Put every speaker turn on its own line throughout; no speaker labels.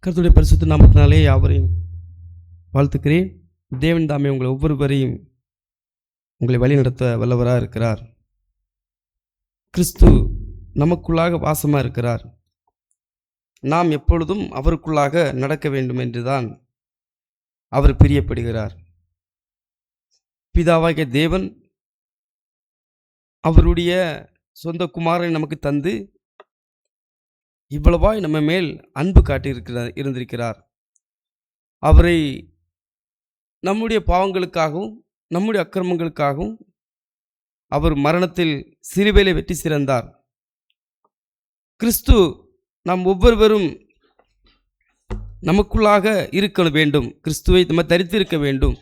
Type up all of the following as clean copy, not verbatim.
கர்த்தருடைய பரிசுத்த நாமத்தினாலே யாவரையும் வாழ்த்துக்கிறேன். தேவன் தாமே உங்களை ஒவ்வொருவரையும் உங்களை வழிநடத்த வல்லவராக இருக்கிறார். கிறிஸ்து நமக்குள்ளாக வாசமாக இருக்கிறார். நாம் எப்பொழுதும் அவருக்குள்ளாக நடக்க வேண்டும் என்றுதான் அவர் பிரியப்படுகிறார். பிதாவாகிய தேவன் அவருடைய சொந்த குமாரனை நமக்கு தந்து இவ்வளவாய் நம்ம மேல் அன்பு இருந்திருக்கிறார். அவரை நம்முடைய பாவங்களுக்காகவும் நம்முடைய அக்கிரமங்களுக்காகவும் அவர் மரணத்தில் சிலுவையிலே வெற்றி சிறந்தார். கிறிஸ்து நாம் ஒவ்வொருவரும் நமக்குள்ளாக இருக்க வேண்டும். கிறிஸ்துவை நம்ம தரித்திருக்க வேண்டும்.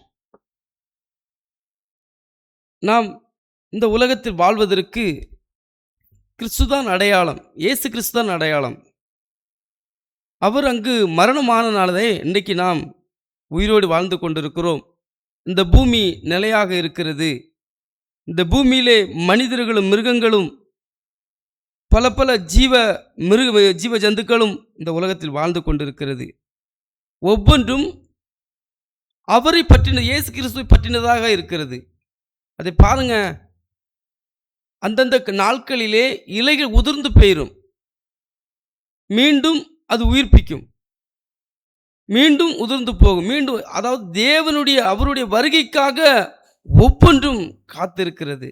நாம் இந்த உலகத்தில் வாழ்வதற்கு கிறிஸ்துதான் அடையாளம். இயேசு கிறிஸ்துதான் அடையாளம். அவர் அங்கு மரணமானனாலே இன்றைக்கு நாம் உயிரோடு வாழ்ந்து கொண்டிருக்கிறோம். இந்த பூமி நிலையாக இருக்கிறது. இந்த பூமியிலே மனிதர்களும் மிருகங்களும் பல ஜீவ ஜந்துக்களும் இந்த உலகத்தில் வாழ்ந்து கொண்டிருக்கிறது. ஒவ்வொன்றும் அவரை பற்றின, இயேசு கிறிஸ்துவை பற்றினதாக இருக்கிறது. அதை பாருங்க, அந்தந்த நாட்களிலே இலைகள் உதிர்ந்து போயிடும், மீண்டும் அது உயிர்ப்பிக்கும், மீண்டும் உதிர்ந்து போகும், மீண்டும். அதாவது அவருடைய வருகைக்காக ஒவ்வொன்றும் காத்திருக்கிறது.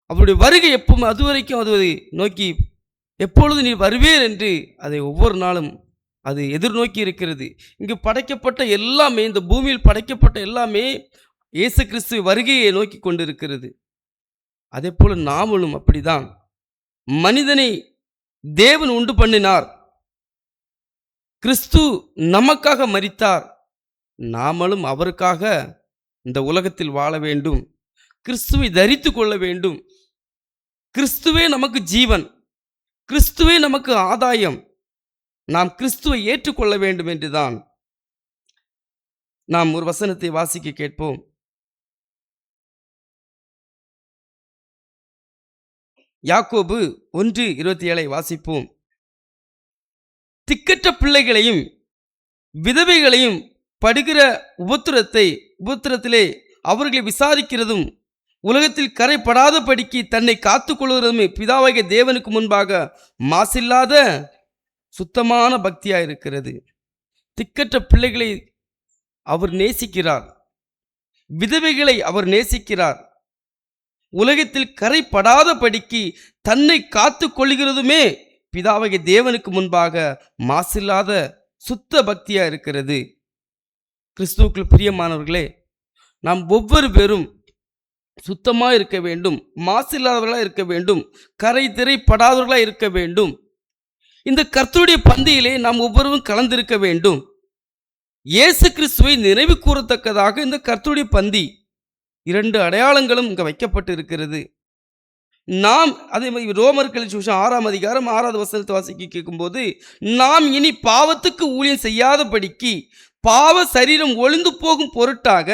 அவருடைய வருகை எப்பவும் அதுவரைக்கும் அதை நோக்கி எப்பொழுது நீ வருவீர் என்று அதை ஒவ்வொரு நாளும் அது எதிர்நோக்கி இருக்கிறது. இங்கு படைக்கப்பட்ட எல்லாமே, இந்த பூமியில் படைக்கப்பட்ட எல்லாமே இயேசு கிறிஸ்து வருகையை நோக்கி கொண்டிருக்கிறது. அதே போல நாமளும் அப்படிதான். மனிதனை தேவன் உண்டு பண்ணினார். கிறிஸ்து நமக்காக மரித்தார். நாமளும் அவருக்காக இந்த உலகத்தில் வாழ வேண்டும். கிறிஸ்துவை தரித்து கொள்ள வேண்டும். கிறிஸ்துவே நமக்கு ஜீவன், கிறிஸ்துவே நமக்கு ஆதாயம். நாம் கிறிஸ்துவை ஏற்றுக்கொள்ள வேண்டும் என்றுதான் நாம் ஒரு வசனத்தை வாசிக்க கேட்போம். யாக்கோபு 1:27 வாசிப்போம். திக்கற்ற பிள்ளைகளையும் விதவைகளையும் படுகிற உபத்திரத்திலே அவர்களை விசாரிக்கிறதும் உலகத்தில் கரைப்படாத படிக்கு தன்னை காத்துக்கொள்கிறதும் பிதாவாகிய தேவனுக்கு முன்பாக மாசில்லாத சுத்தமான பக்தியாக இருக்கிறது. திக்கற்ற பிள்ளைகளை அவர் நேசிக்கிறார். விதவைகளை அவர் நேசிக்கிறார். உலகத்தில் கரைப்படாத படிக்கு தன்னை காத்து கொள்கிறதுமே பிதாவாகிய தேவனுக்கு முன்பாக மாசில்லாத சுத்த பக்தியாக இருக்கிறது. கிறிஸ்துவுக்குள் பிரியமானவர்களே, நாம் ஒவ்வொரு பேரும் சுத்தமாக இருக்க வேண்டும், மாசில்லாதவர்களாக இருக்க வேண்டும், கரை திரைப்படாதவர்களாக இருக்க வேண்டும். இந்த கர்த்தருடைய பந்தியிலே நாம் ஒவ்வொருவரும் கலந்திருக்க வேண்டும். இயேசு கிறிஸ்துவை நினைவு கூறத்தக்கதாக இந்த கர்த்தருடைய பந்தி 2 அடையாளங்களும் இங்கே வைக்கப்பட்டு இருக்கிறது. நாம் அதே மாதிரி ரோமர்கள் 6ஆம் அதிகாரம் 6வது வசனத்தை வாசிக்க கேட்கும்போது, நாம் இனி பாவத்துக்கு ஊழியம் செய்யாதபடிக்கு பாவ சரீரம் ஒளிந்து போகும் பொருட்டாக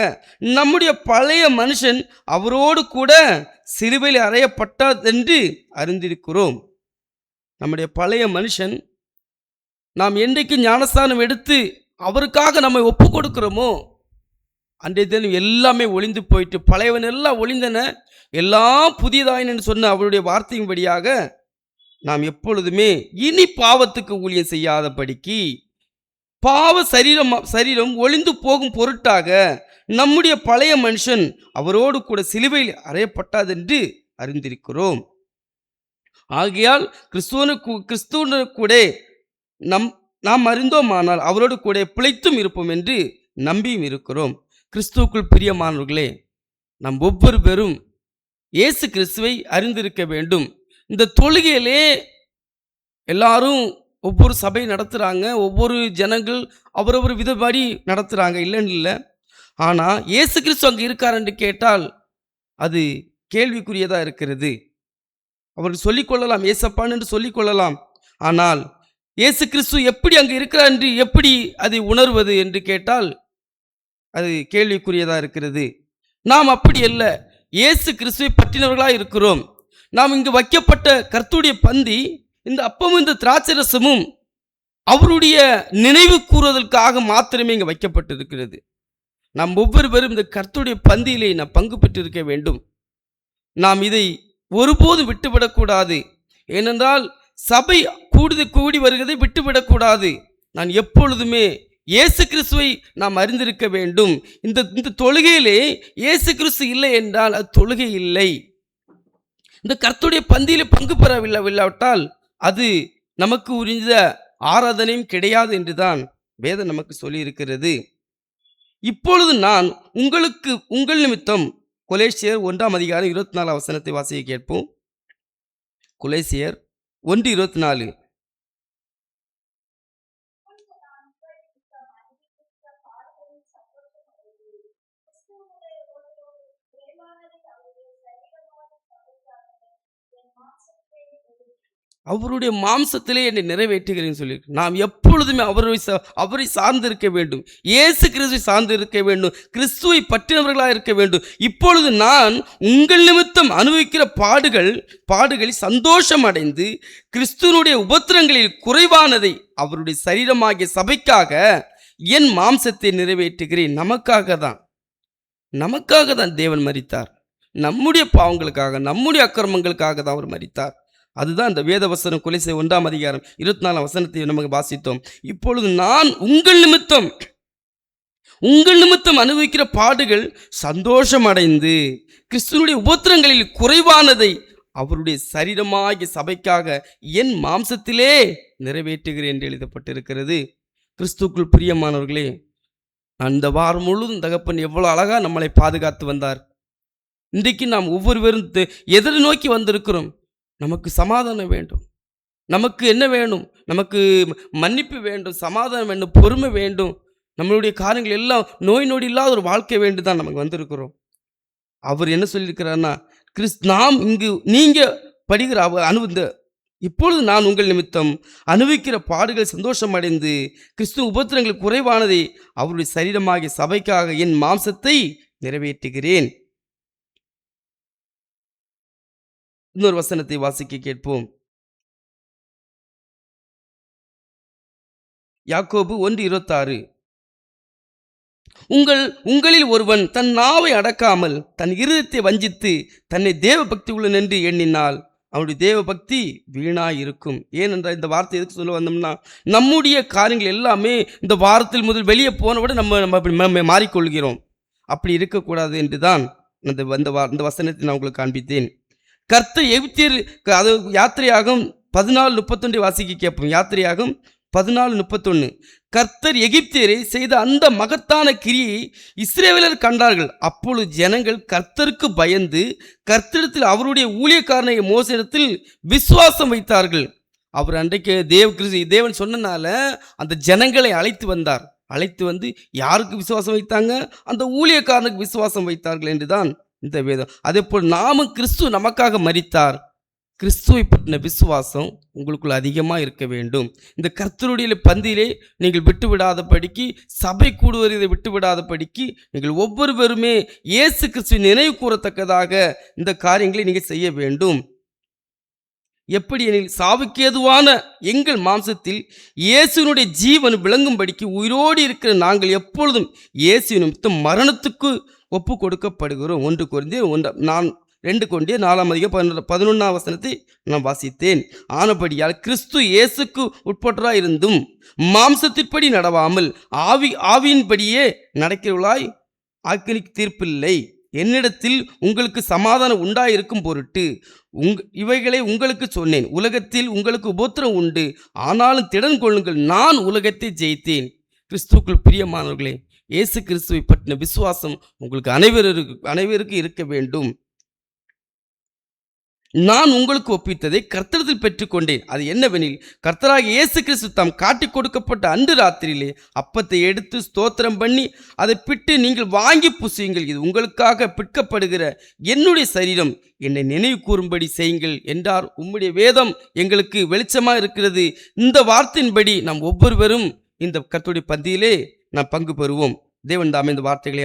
நம்முடைய பழைய மனுஷன் அவரோடு கூட சிலுவையில் அறையப்பட்டதென்று அறிந்திருக்கிறோம். நம்முடைய பழைய மனுஷன், நாம் என்றைக்கு ஞானஸ்தானம் எடுத்து அவருக்காக நம்மை ஒப்பு கொடுக்கிறோமோ அன்றைய தினம் எல்லாமே ஒளிந்து போயிட்டு, பழையவன் எல்லாம் ஒளிந்தன, எல்லாம் புதியதாயின்னு சொன்ன அவருடைய வார்த்தையின்படியாக நாம் எப்பொழுதுமே இனி பாவத்துக்கு ஊழியம் செய்யாதபடிக்கு பாவ சரீரம் ஒளிந்து போகும் பொருட்டாக நம்முடைய பழைய மனுஷன் அவரோடு கூட சிலுவையில் அறையப்பட்டதென்று அறிந்திருக்கிறோம். ஆகையால் கிறிஸ்துவனு கூட நாம் அறிந்தோமானால் அவரோடு கூட பிழைத்தும் இருப்போம் என்று நம்பியும் இருக்கிறோம். கிறிஸ்துவுக்குள் பிரியமானவர்களே, நாம் ஒவ்வொரு பேரும் இயேசு கிறிஸ்துவை அறிந்திருக்க வேண்டும். இந்த தொழுகையிலே எல்லாரும் ஒவ்வொரு சபை நடத்துகிறாங்க, ஒவ்வொரு ஜனங்கள் அவரவர் விதப்படி நடத்துகிறாங்க, இல்லைன்னு இல்லை. ஆனால் இயேசு கிறிஸ்து அங்கே இருக்கார் என்று கேட்டால் அது கேள்விக்குரியதாக இருக்கிறது. அவர்கள் சொல்லிக்கொள்ளலாம், ஏசப்பான் என்று சொல்லிக்கொள்ளலாம். ஆனால் இயேசு கிறிஸ்து எப்படி அங்கே இருக்கிறார் என்று எப்படி அதை உணர்வது என்று கேட்டால் அது கேள்விக்குரியதாக இருக்கிறது. நாம் அப்படி அல்ல, இயேசு கிறிஸ்துவை பற்றினவர்களாக இருக்கிறோம். நாம் இங்கு வைக்கப்பட்ட கர்த்தருடைய பந்தி, இந்த அப்பமும் இந்த திராட்சை ரசமும் அவருடைய நினைவு கூறுவதற்காக மாத்திரமே இங்கே வைக்கப்பட்டிருக்கிறது. நாம் ஒவ்வொருவரும் இந்த கர்த்தருடைய பந்தியிலே நாம் பங்கு பெற்றிருக்க வேண்டும். நாம் இதை ஒருபோதும் விட்டுவிடக்கூடாது. ஏனென்றால் சபை கூடி வருவதை விட்டுவிடக்கூடாது. நான் எப்பொழுதுமே இயேசு கிறிஸ்துவை நாம் அறிந்திருக்க வேண்டும். இந்த தொழுகையிலே இயேசு கிறிஸ்து இல்லை என்றால் அது தொழுகை இல்லை. இந்த கர்த்தருடைய பந்தியிலே பங்கு பெறவில்லாவிட்டால் அது நமக்கு உரிந்த ஆராதனையும் கிடையாது என்றுதான் வேதம் நமக்கு சொல்லி இருக்கிறது. இப்பொழுது நான் உங்கள் நிமித்தம் கொலேசியர் 1 24 வசனத்தை வாசிக்க கேட்போம். கொலேசியர் 1:24. அவருடைய மாம்சத்திலே என்னை நிறைவேற்றுகிறேன்னு சொல்லி நாம் எப்பொழுதுமே அவரை சார்ந்து இருக்க வேண்டும். இயேசு கிறிஸ்துவை சார்ந்து இருக்க வேண்டும். கிறிஸ்துவை பற்றினவர்களாக இருக்க வேண்டும். இப்பொழுது நான் உங்கள் நிமித்தம் அனுபவிக்கிற பாடுகளில் சந்தோஷம் அடைந்து கிறிஸ்துவனுடைய உபத்திரங்களில் குறைவானதை அவருடைய சரீரமாகிய சபைக்காக என் மாம்சத்தை நிறைவேற்றுகிறேன். நமக்காக தான் தேவன் மரித்தார். நம்முடைய பாவங்களுக்காக, நம்முடைய அக்கிரமங்களுக்காக தான் அவர் மரித்தார். அதுதான் இந்த வேதவசனம் கொலேசியர் 1 வசனத்தை நமக்கு வாசித்தோம். இப்பொழுது நான் உங்கள் நிமித்தம் அனுபவிக்கிற பாடுகள் சந்தோஷம் அடைந்து கிறிஸ்துவனுடைய உபத்திரங்களில் குறைவானதை அவருடைய சரீரமாகிய சபைக்காக என் மாம்சத்திலே நிறைவேற்றுகிறேன் என்று எழுதப்பட்டிருக்கிறது. கிறிஸ்துக்குள் பிரியமானவர்களே, அந்த வாரம் முழுவதும் தகப்பன் எவ்வளவு அழகா நம்மளை பாதுகாத்து வந்தார். இன்றைக்கு நாம் ஒவ்வொருவரும் எதிரை நோக்கி வந்திருக்கிறோம். நமக்கு சமாதானம் வேண்டும். நமக்கு என்ன வேணும்? நமக்கு மன்னிப்பு வேண்டும், சமாதானம் வேண்டும், பொறுமை வேண்டும். நம்மளுடைய காரியங்கள் எல்லாம் நோய் நொடி இல்லாத ஒரு வாழ்க்கை வேண்டும் தான் நமக்கு வந்திருக்கிறோம். அவர் என்ன சொல்லியிருக்கிறார்னா, நாம் இங்கு நீங்க படுகிற இப்பொழுது நான் உங்கள் நிமித்தம் அனுபவிக்கிற பாடுகள் சந்தோஷம் அடைந்து கிறிஸ்துவ உபத்திரங்கள் குறைவானதை அவருடைய சரீரமாகிய சபைக்காக என் மாம்சத்தை நிறைவேற்றுகிறேன். இன்னொரு வசனத்தை வாசிக்க கேட்போம். யாக்கோபு 1:26. உங்களில் ஒருவன் தன் நாவை அடக்காமல் தன் இருதயத்தை வஞ்சித்து தன்னை தேவ பக்தி உள்ள என்று எண்ணினால் அவனுடைய தேவ பக்தி வீணாயிருக்கும். ஏனென்றால் இந்த வார்த்தை எதுக்கு சொல்ல வந்தோம்னா, நம்முடைய காரியங்கள் எல்லாமே இந்த வாரத்தில் முதல் வெளியே போன விட நம்ம மாறிக்கொள்கிறோம். அப்படி இருக்கக்கூடாது என்று தான் இந்த வசனத்தை நான் உங்களுக்கு காண்பித்தேன். கர்த்தர் எகிப்தியர், அது யாத்திரையாகும் 14:31 வாசிக்க கேட்போம். யாத்திரையாகும் 14:31. கர்த்தர் எகிப்தியரை செய்த அந்த மகத்தான கிரியை இஸ்ரவேலர் கண்டார்கள். அப்பொழுது ஜனங்கள் கர்த்தருக்கு பயந்து கர்த்தரிடத்தில் அவருடைய ஊழியக்காரனை மோசேயிடத்தில் விசுவாசம் வைத்தார்கள். அவர் அன்றைக்கு தேவன் சொன்னனால அந்த ஜனங்களை அழைத்து வந்து யாருக்கு விசுவாசம் வைத்தாங்க? அந்த ஊழியக்காரனுக்கு விசுவாசம் வைத்தார்கள் என்றுதான் இந்த வேதம். அதே போல் நாமும் கிறிஸ்து நமக்காக மரித்தார். கிறிஸ்துவை பற்றின விசுவாசம் உங்களுக்குள்ள அதிகமாக இருக்க வேண்டும். இந்த கர்த்தருடைய பந்தியிலே நீங்கள் விட்டுவிடாதபடிக்கு, சபை கூடுவதை விட்டுவிடாதபடிக்கு நீங்கள் ஒவ்வொருவருமே இயேசு கிறிஸ்துவை நினைவு கூறத்தக்கதாக இந்த காரியங்களை நீங்கள் செய்ய வேண்டும். எப்படி எனில், சாவுக்கேதுவான எங்கள் மாம்சத்தில் இயேசுனுடைய ஜீவன் விளங்கும்படிக்கு உயிரோடு இருக்கிற நாங்கள் எப்பொழுதும் இயேசு நிமித்தம் மரணத்துக்கு ஒப்பு கொடுக்கப்படுகிறோம். 1 கொரிந்தியர் 4 வசனத்தை நான் வாசித்தேன். ஆனபடியால் கிறிஸ்து இயேசுக்கு உட்பட்டராயிருந்தும் மாம்சத்தின்படி நடவாமல் ஆவியின்படியே நடக்கிறவர்களாய் ஆக்கினிக்கு தீர்ப்பில்லை. என்னிடத்தில் உங்களுக்கு சமாதானம் உண்டாயிருக்கும் பொருட்டு இவைகளை உங்களுக்கு சொன்னேன். உலகத்தில் உங்களுக்கு உபத்திரம் உண்டு, ஆனாலும் திடன் கொள்ளுங்கள், நான் உலகத்தை ஜெயித்தேன். கிறிஸ்துவுக்குள் பிரியமானவர்களே, இயேசு கிறிஸ்துவை பற்றின விசுவாசம் உங்களுக்கு அனைவருக்கும் இருக்க வேண்டும். நான் உங்களுக்கு ஒப்பித்ததை கர்த்தரிடத்தில் பெற்றுக்கொண்டேன். அது என்னவெனில், கர்த்தராகிய இயேசு கிறிஸ்து தாம் காட்டிக் கொடுக்கப்பட்ட அன்று ராத்திரியிலே அப்பத்தை எடுத்து ஸ்தோத்திரம் பண்ணி அதை பிட்டு, நீங்கள் வாங்கி புசியுங்கள், இது உங்களுக்காக பிற்கப்படுகிற என்னுடைய சரீரம், என்னை நினைவு கூறும்படி செய்யுங்கள் என்றார். உம்முடைய வேதம் எங்களுக்கு வெளிச்சமாக இருக்கிறது. இந்த வார்த்தையின்படி நாம் ஒவ்வொருவரும் இந்த கர்த்தருடைய பந்தியிலே நாம் பங்கு பெறுவோம். தேவன் தாமே இந்த வார்த்தைகளை